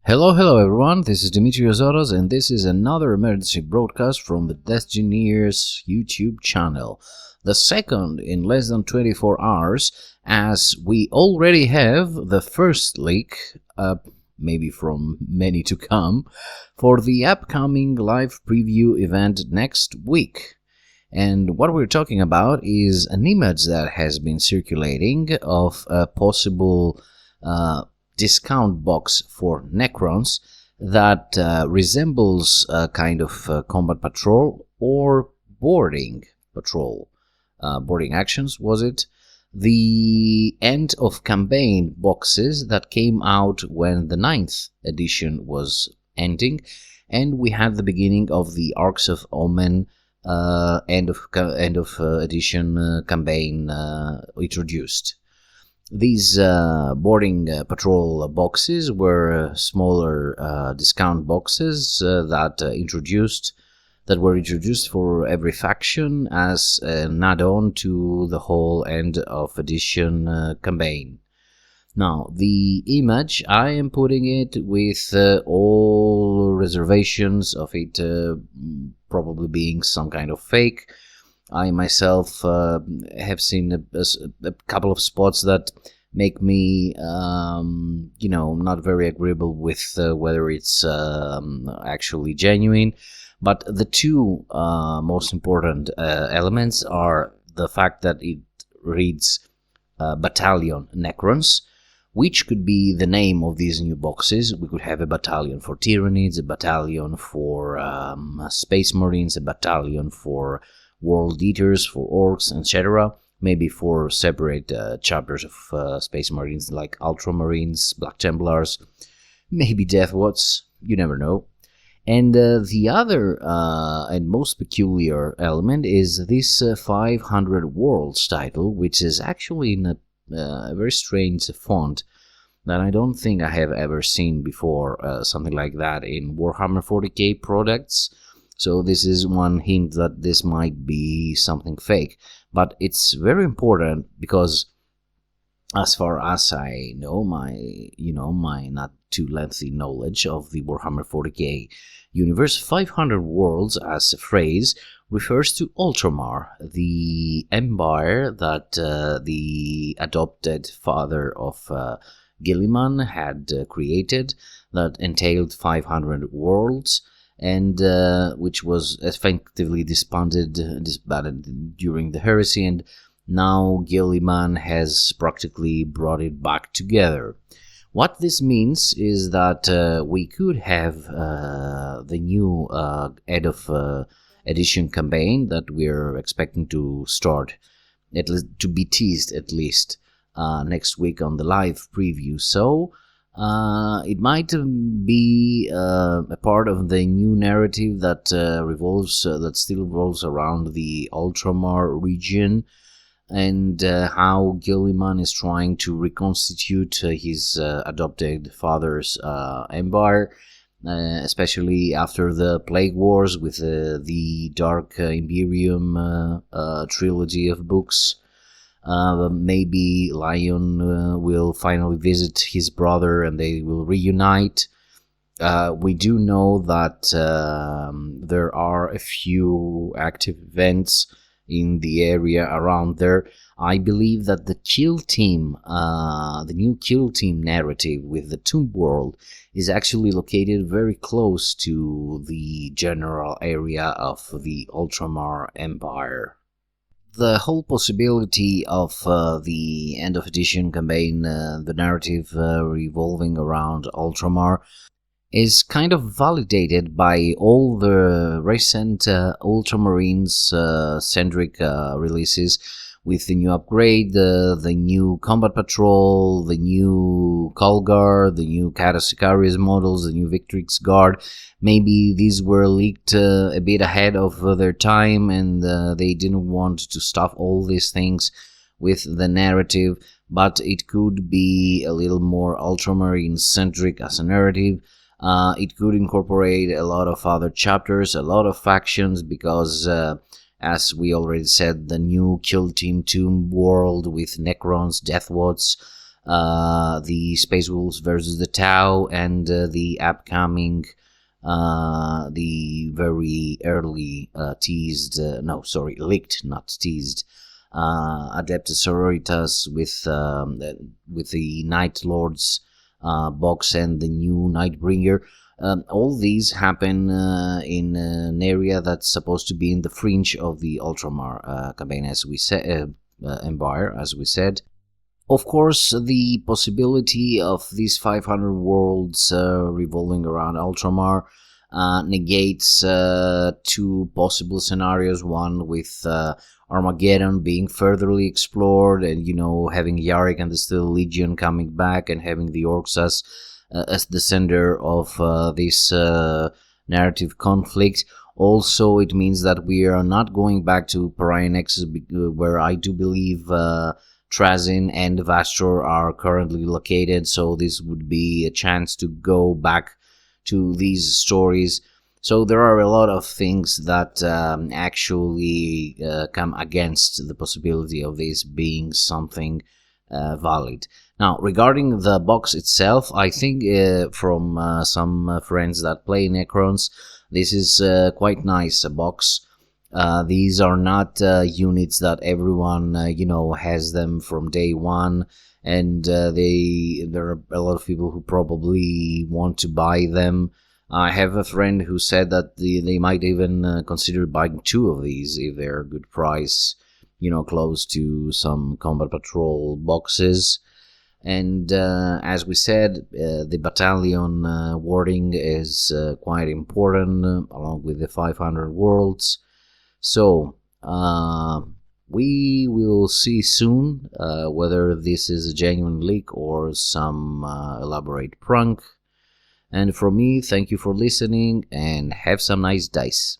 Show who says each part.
Speaker 1: Hello everyone, this is Dimitrios Zoros and this is another emergency broadcast from the Destineers YouTube channel. The second in less than 24 hours, as we already have the first leak, maybe from many to come, for the upcoming live preview event next week. And what we're talking about is an image that has been circulating of a possible discount box for Necrons that resembles a kind of combat patrol or boarding patrol. Boarding actions, was it? The end of campaign boxes that came out when the 9th edition was ending, and we had the beginning of the Arcs of Omen end of edition campaign introduced. These boarding patrol boxes were smaller discount boxes that were introduced for every faction as an add-on to the whole end of edition campaign. Now, the image, I am putting it with all reservations of it probably being some kind of fake. I myself have seen a couple of spots that make me, not very agreeable with whether it's actually genuine. But the two most important elements are the fact that it reads Battalion Necrons, which could be the name of these new boxes. We could have a battalion for Tyranids, a battalion for Space Marines, a battalion for World Eaters, for Orcs, etc. Maybe for separate chapters of Space Marines like Ultramarines, Black Templars, maybe Deathwatch, you never know. And the other and most peculiar element is this 500 Worlds title, which is actually in a very strange font that I don't think I have ever seen before, something like that in Warhammer 40k products. So this is one hint that this might be something fake. But it's very important because, as far as I know, my not too lengthy knowledge of the Warhammer 40k universe, 500 Worlds as a phrase refers to Ultramar, the empire that the adopted father of Gilliman had created, that entailed 500 worlds, and which was effectively disbanded during the heresy, and now Gilliman has practically brought it back together. What this means is that we could have the new end of edition campaign that we're expecting to start, to be teased at least next week on the live preview. So it might be a part of the new narrative that still revolves around the Ultramar region, and how Gilliman is trying to reconstitute his adopted father's empire, especially after the Plague Wars with the Dark Imperium trilogy of books. Maybe Lion will finally visit his brother and they will reunite. We do know that there are a few active events in the area around there. I believe that the Kill Team, the new Kill Team narrative with the Tomb World, is actually located very close to the general area of the Ultramar Empire. The whole possibility of the end of edition campaign, the narrative revolving around Ultramar, is kind of validated by all the recent Ultramarines centric releases, with the new upgrade, the new Combat Patrol, the new Colgar, the new Kata Sicarius models, the new Victrix Guard. Maybe these were leaked a bit ahead of their time, and they didn't want to stuff all these things with the narrative, but it could be a little more Ultramarine centric as a narrative. It could incorporate a lot of other chapters, a lot of factions, because as we already said, the new Kill Team Tomb World with Necrons, Deathwatch, the Space Wolves versus the Tau, and the upcoming, the very early teased, leaked, not teased, Adeptus Sororitas with the Night Lords box and the new Nightbringer. All these happen in an area that's supposed to be in the fringe of the Ultramar campaign, as we said, Empire, as we said. Of course, the possibility of these 500 worlds revolving around Ultramar negates two possible scenarios. One with Armageddon being furtherly explored, and having Yarick and the Still Legion coming back, and having the Orcs as the center of this narrative conflict. Also, it means that we are not going back to Pariah Nexus, where I do believe Trazyn and Vastor are currently located, so this would be a chance to go back to these stories. So there are a lot of things that actually come against the possibility of this being something valid. Now, regarding the box itself, I think from some friends that play Necrons, this is quite nice, a box. These are not units that everyone has them from day one, and there are a lot of people who probably want to buy them. I have a friend who said that they might even consider buying two of these if they're a good price, close to some Combat Patrol boxes. And as we said, the battalion wording is quite important, along with the 500 worlds. So we will see soon whether this is a genuine leak or some elaborate prank. And from me, thank you for listening, and have some nice dice.